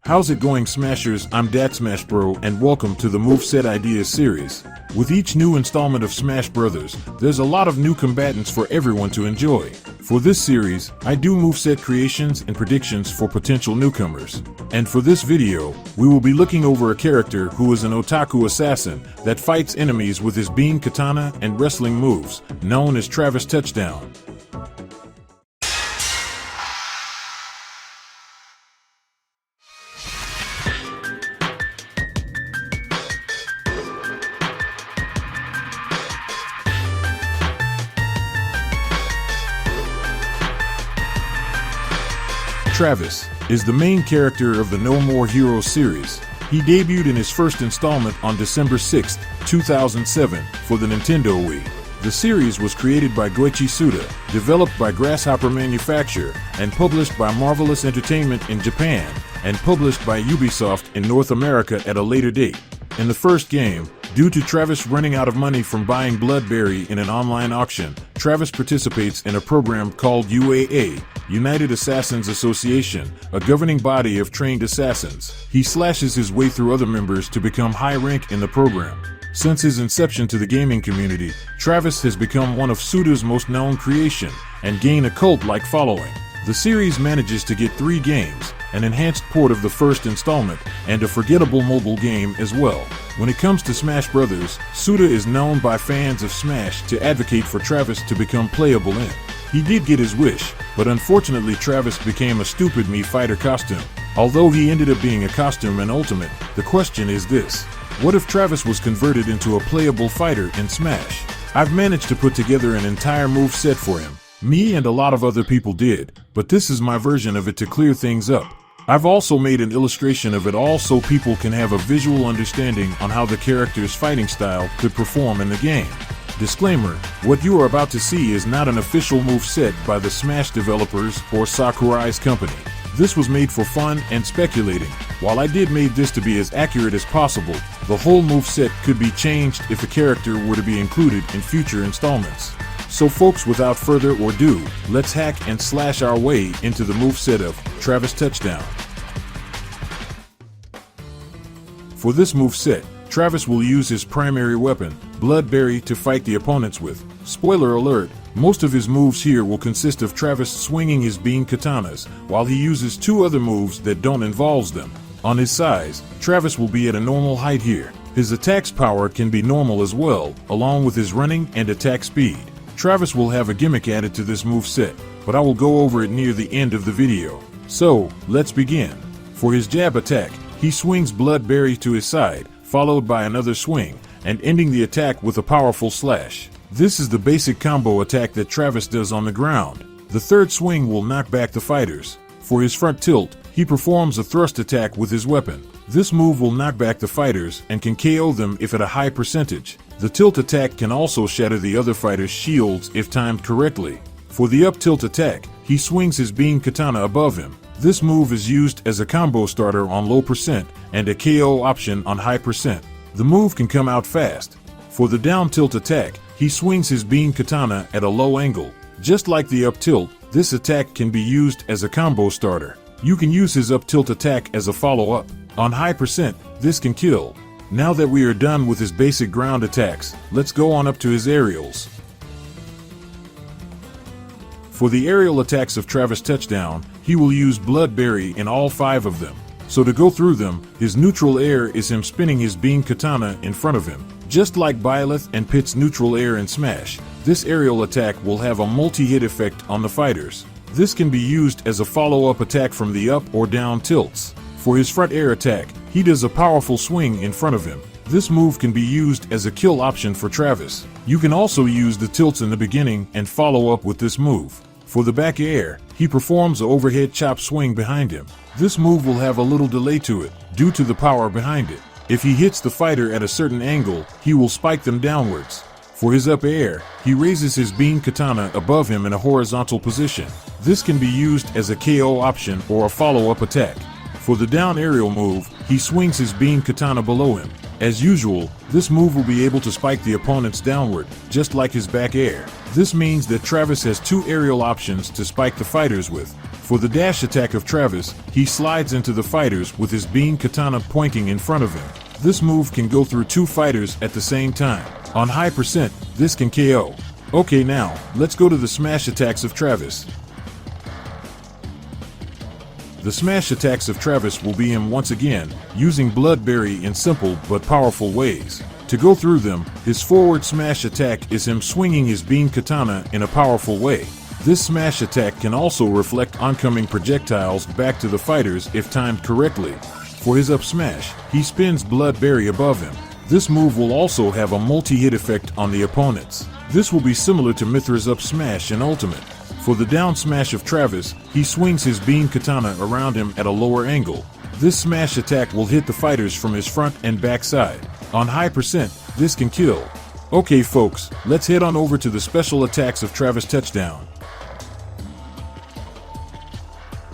How's it going, Smashers? I'm DatSmashBro and welcome to the Moveset Ideas series. With each new installment of Smash Brothers, there's a lot of new combatants for everyone to enjoy. For this series, I do moveset creations and predictions for potential newcomers. And for this video, we will be looking over a character who is an otaku assassin that fights enemies with his beam katana and wrestling moves, known as Travis Touchdown. Travis is the main character of the No More Heroes series. He debuted in his first installment on December 6, 2007 for the Nintendo Wii. The series was created by Goichi Suda, developed by Grasshopper Manufacture, and published by Marvelous Entertainment in Japan, and published by Ubisoft in North America at a later date. In the first game, due to Travis running out of money from buying Bloodberry in an online auction, Travis participates in a program called UAA, United Assassins Association, a governing body of trained assassins. He slashes his way through other members to become high rank in the program. Since his inception to the gaming community, Travis has become one of Suda's most known creation and gained a cult-like following. The series manages to get 3 games, an enhanced port of the first installment, and a forgettable mobile game as well. When it comes to Smash Brothers, Suda is known by fans of Smash to advocate for Travis to become playable in. He did get his wish, but unfortunately Travis became a stupid Mii fighter costume. Although he ended up being a costume in Ultimate, the question is this: what if Travis was converted into a playable fighter in Smash? I've managed to put together an entire move set for him. Me and a lot of other people did, but this is my version of it to clear things up. I've also made an illustration of it all so people can have a visual understanding on how the character's fighting style could perform in the game. Disclaimer: what you are about to see is not an official move set by the Smash developers or Sakurai's company. This was made for fun and speculating. While I did made this to be as accurate as possible, the whole move set could be changed if a character were to be included in future installments. So folks, without further ado, let's hack and slash our way into the moveset of Travis Touchdown. For this moveset, Travis will use his primary weapon, Bloodberry, to fight the opponents with. Spoiler alert, most of his moves here will consist of Travis swinging his beam katanas, while he uses 2 other moves that don't involve them. On his size, Travis will be at a normal height here. His attack's power can be normal as well, along with his running and attack speed. Travis will have a gimmick added to this move set, but I will go over it near the end of the video. So, let's begin. For his jab attack, he swings Bloodberry to his side, followed by another swing, and ending the attack with a powerful slash. This is the basic combo attack that Travis does on the ground. The third swing will knock back the fighters. For his front tilt, he performs a thrust attack with his weapon. This move will knock back the fighters and can KO them if at a high percentage. The tilt attack can also shatter the other fighters' shields if timed correctly. For the up tilt attack, he swings his beam katana above him. This move is used as a combo starter on low percent and a KO option on high percent. The move can come out fast. For the down tilt attack, he swings his beam katana at a low angle. Just like the up tilt, this attack can be used as a combo starter. You can use his up tilt attack as a follow-up. On high percent, this can kill. Now that we are done with his basic ground attacks, let's go on up to his aerials. For the aerial attacks of Travis Touchdown, he will use Bloodberry in all 5 of them. So to go through them, his neutral air is him spinning his beam katana in front of him. Just like Byleth and Pit's neutral air in Smash, this aerial attack will have a multi-hit effect on the fighters. This can be used as a follow-up attack from the up or down tilts. For his front air attack, he does a powerful swing in front of him. This move can be used as a kill option for Travis. You can also use the tilts in the beginning and follow up with this move. For the back air, he performs an overhead chop swing behind him. This move will have a little delay to it, due to the power behind it. If he hits the fighter at a certain angle, he will spike them downwards. For his up air, he raises his beam katana above him in a horizontal position. This can be used as a KO option or a follow-up attack. For the down aerial move, he swings his beam katana below him. As usual, this move will be able to spike the opponents downward, just like his back air. This means that Travis has two aerial options to spike the fighters with. For the dash attack of Travis, he slides into the fighters with his beam katana pointing in front of him. This move can go through two fighters at the same time. On high percent, this can KO. Okay, now, let's go to the smash attacks of Travis. The smash attacks of Travis will be him once again, using Bloodberry in simple but powerful ways. To go through them, his forward smash attack is him swinging his beam katana in a powerful way. This smash attack can also reflect oncoming projectiles back to the fighters if timed correctly. For his up smash, he spins Bloodberry above him. This move will also have a multi-hit effect on the opponents. This will be similar to Mithra's up smash in Ultimate. For the down smash of Travis, he swings his beam katana around him at a lower angle. This smash attack will hit the fighters from his front and back side. On high percent, this can kill. Okay folks, let's head on over to the special attacks of Travis Touchdown.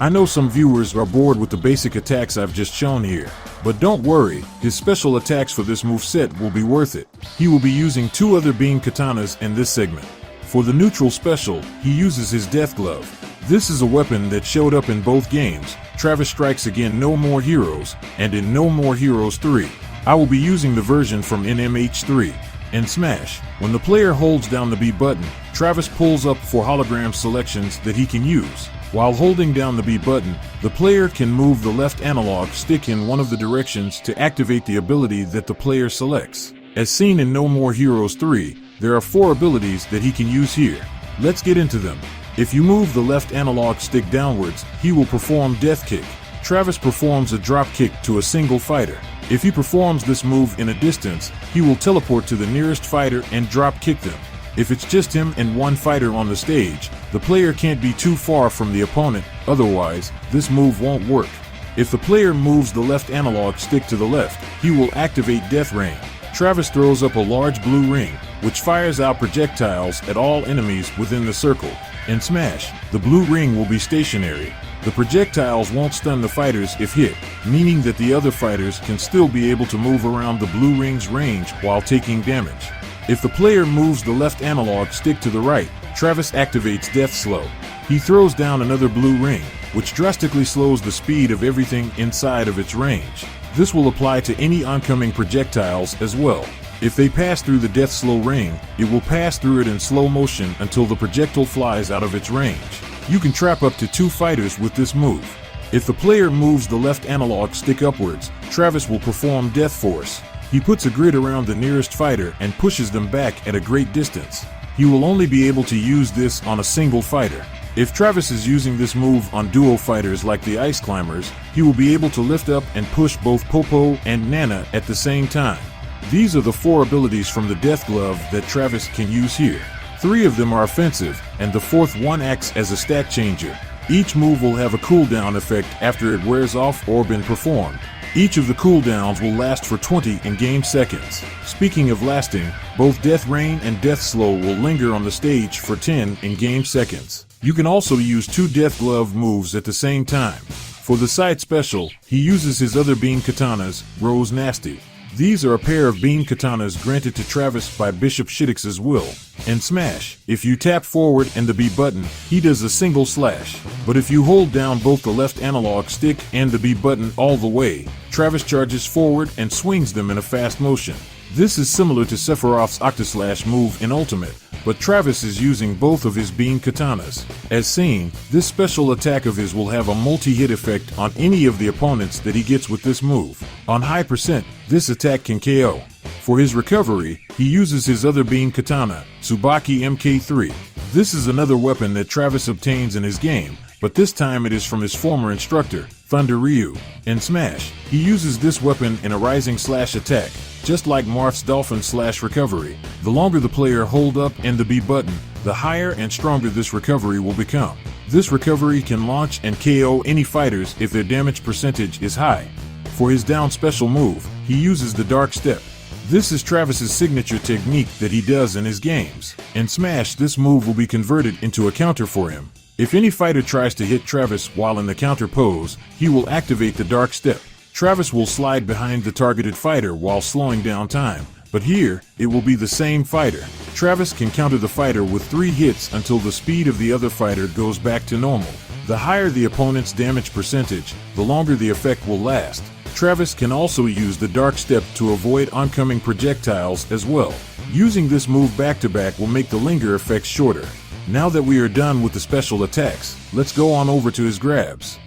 I know some viewers are bored with the basic attacks I've just shown here, but don't worry, his special attacks for this moveset will be worth it. He will be using two other beam katanas in this segment. For the neutral special, he uses his Death Glove. This is a weapon that showed up in both games, Travis Strikes Again No More Heroes, and in No More Heroes 3. I will be using the version from NMH3. In Smash, when the player holds down the B button, Travis pulls up for hologram selections that he can use. While holding down the B button, the player can move the left analog stick in one of the directions to activate the ability that the player selects. As seen in No More Heroes 3, there are 4 abilities that he can use here. Let's get into them. If you move the left analog stick downwards, he will perform Death Kick. Travis performs a drop kick to a single fighter. If he performs this move in a distance, he will teleport to the nearest fighter and drop kick them. If it's just him and one fighter on the stage, the player can't be too far from the opponent, otherwise, this move won't work. If the player moves the left analog stick to the left, he will activate Death Rain. Travis throws up a large blue ring, which fires out projectiles at all enemies within the circle. In Smash, the blue ring will be stationary. The projectiles won't stun the fighters if hit, meaning that the other fighters can still be able to move around the blue ring's range while taking damage. If the player moves the left analog stick to the right, Travis activates Death Slow. He throws down another blue ring, which drastically slows the speed of everything inside of its range. This will apply to any oncoming projectiles as well. If they pass through the Death Slow ring, it will pass through it in slow motion until the projectile flies out of its range. You can trap up to 2 fighters with this move. If the player moves the left analog stick upwards, Travis will perform Death Force. He puts a grid around the nearest fighter and pushes them back at a great distance. He will only be able to use this on a single fighter. If Travis is using this move on duo fighters like the Ice Climbers, he will be able to lift up and push both Popo and Nana at the same time. These are the 4 abilities from the Death Glove that Travis can use here. 3 of them are offensive, and the 4th one acts as a stat changer. Each move will have a cooldown effect after it wears off or been performed. Each of the cooldowns will last for 20 in-game seconds. Speaking of lasting, both Death Rain and Death Slow will linger on the stage for 10 in-game seconds. You can also use 2 Death Glove moves at the same time. For the side special, he uses his other beam katanas, Rose Nasty. These are a pair of beam katanas granted to Travis by Bishop Shiddix's will. In Smash, if you tap forward and the B button, he does a single slash. But if you hold down both the left analog stick and the B button all the way, Travis charges forward and swings them in a fast motion. This is similar to Sephiroth's Octoslash move in Ultimate, but Travis is using both of his beam katanas. As seen, this special attack of his will have a multi-hit effect on any of the opponents that he gets with this move. On high percent, this attack can KO. For his recovery, he uses his other beam katana, Tsubaki MK3. This is another weapon that Travis obtains in his game, but this time it is from his former instructor, Thunder Ryu. In Smash, he uses this weapon in a rising slash attack, just like Marth's Dolphin slash recovery. The longer the player hold up and the B button, the higher and stronger this recovery will become. This recovery can launch and KO any fighters if their damage percentage is high. For his down special move, he uses the Dark Step. This is Travis's signature technique that he does in his games. In Smash, this move will be converted into a counter for him. If any fighter tries to hit Travis while in the counter pose, he will activate the Dark Step. Travis will slide behind the targeted fighter while slowing down time, but here, it will be the same fighter. Travis can counter the fighter with 3 hits until the speed of the other fighter goes back to normal. The higher the opponent's damage percentage, the longer the effect will last. Travis can also use the Dark Step to avoid oncoming projectiles as well. Using this move back-to-back will make the linger effect shorter. Now that we are done with the special attacks, let's go on over to his grabs.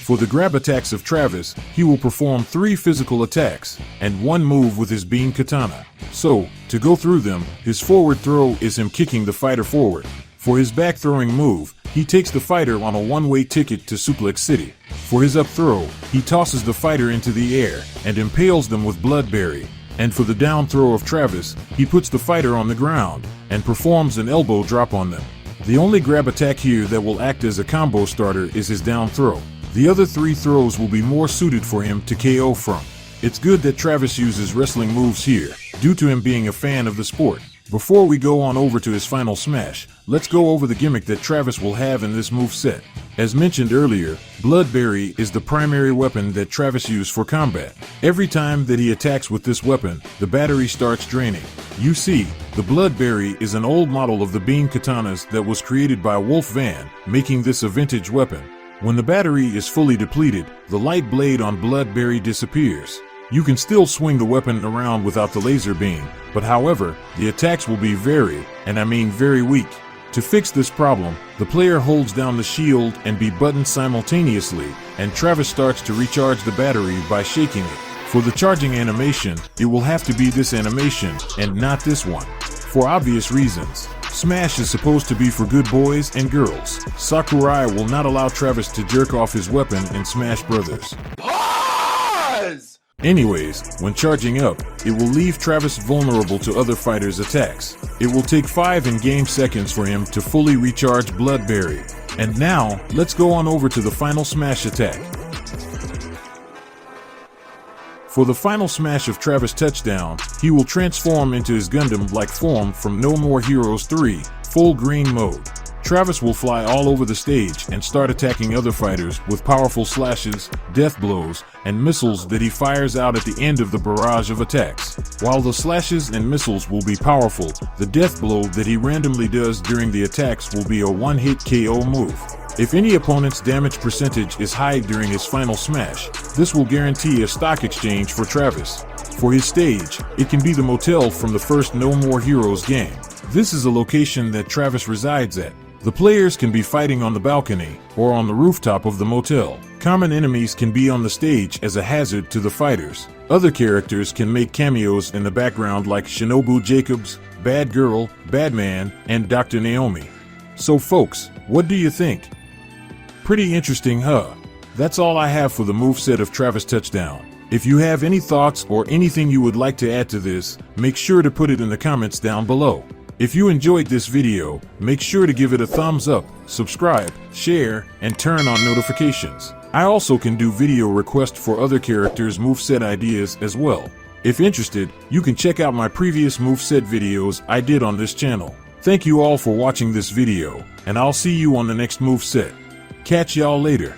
For the grab attacks of Travis, he will perform 3 physical attacks, and 1 move with his beam katana. So, to go through them, his forward throw is him kicking the fighter forward. For his back throwing move, he takes the fighter on a one-way ticket to Suplex City. For his up throw, he tosses the fighter into the air and impales them with Bloodberry. And for the down throw of Travis, he puts the fighter on the ground and performs an elbow drop on them. The only grab attack here that will act as a combo starter is his down throw. The other 3 throws will be more suited for him to KO from. It's good that Travis uses wrestling moves here, due to him being a fan of the sport. Before we go on over to his final smash, let's go over the gimmick that Travis will have in this moveset. As mentioned earlier, Bloodberry is the primary weapon that Travis uses for combat. Every time that he attacks with this weapon, the battery starts draining. You see, the Bloodberry is an old model of the beam katanas that was created by Wolf Van, making this a vintage weapon. When the battery is fully depleted, the light blade on Bloodberry disappears. You can still swing the weapon around without the laser beam, but however, the attacks will be very weak. To fix this problem, the player holds down the shield and B button simultaneously, and Travis starts to recharge the battery by shaking it. For the charging animation, it will have to be this animation, and not this one. For obvious reasons. Smash is supposed to be for good boys and girls. Sakurai will not allow Travis to jerk off his weapon in Smash Brothers. Pause! Anyways, when charging up, it will leave Travis vulnerable to other fighters' attacks. It will take 5 in-game seconds for him to fully recharge Bloodberry. And now, let's go on over to the final smash attack. For the final smash of Travis touchdown, he will transform into his Gundam-like form from No More Heroes 3, full green mode. Travis will fly all over the stage and start attacking other fighters with powerful slashes, death blows, and missiles that he fires out at the end of the barrage of attacks. While the slashes and missiles will be powerful, the death blow that he randomly does during the attacks will be a one-hit KO move. If any opponent's damage percentage is high during his final smash, this will guarantee a stock exchange for Travis. For his stage, it can be the motel from the first No More Heroes game. This is a location that Travis resides at. The players can be fighting on the balcony or on the rooftop of the motel. Common enemies can be on the stage as a hazard to the fighters. Other characters can make cameos in the background like Shinobu Jacobs, Bad Girl, Badman, and Dr. Naomi. So folks, what do you think? Pretty interesting, huh? That's all I have for the moveset of Travis Touchdown. If you have any thoughts or anything you would like to add to this, make sure to put it in the comments down below. If you enjoyed this video, make sure to give it a thumbs up, subscribe, share, and turn on notifications. I also can do video requests for other characters' moveset ideas as well. If interested, you can check out my previous moveset videos I did on this channel. Thank you all for watching this video, and I'll see you on the next moveset. Catch y'all later.